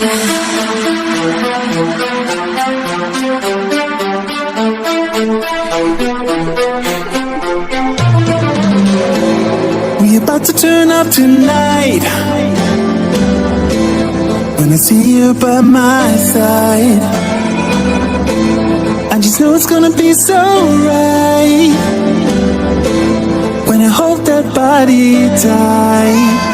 We about to turn up tonight. When I see you by my side, I just know it's gonna be so right. When I hold that body tight.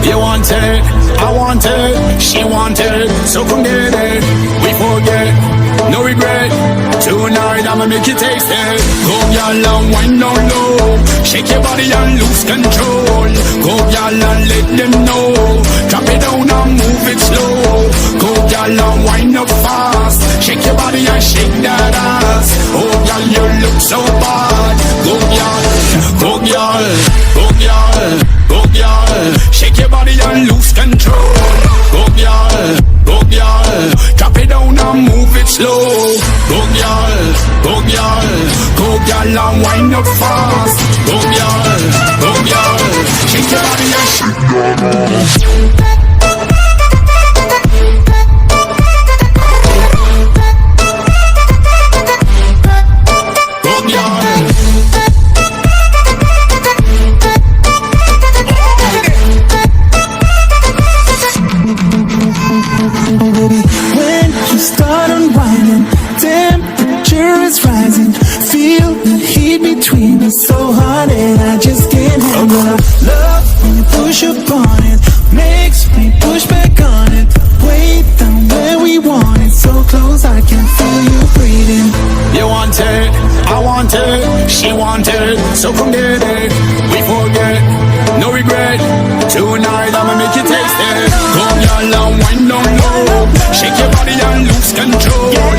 You want it, I want it, she want it, so come get it. We forget, no regret. Tonight I'ma make you taste it. Go y'all and wind down low, shake your body and lose control. Go y'all and let them know, drop it down and move it slow. Go y'all and wind up fast, shake your body and shake that ass. Oh y'all, you look so bad. Go y'all, go y'all, go y'all, go y'all, shake your body and lose control. Go y'all, go y'all, drop it down and move it slow. Go y'all, go y'all, go y'all and wind up fast. Go y'all, shake your body and shake that ass. Baby, when you start unwinding, temperature is rising. Feel the heat between us so hot and I just can't handle it. Love when you push upon it, makes me push back on it. Way down where we want it, so close I can feel you breathing. You want it, I want it, she want it, so come get it. We forget, no regret. Tonight I'ma make you taste it. Go y'all and wind down low, shake your body and lose control.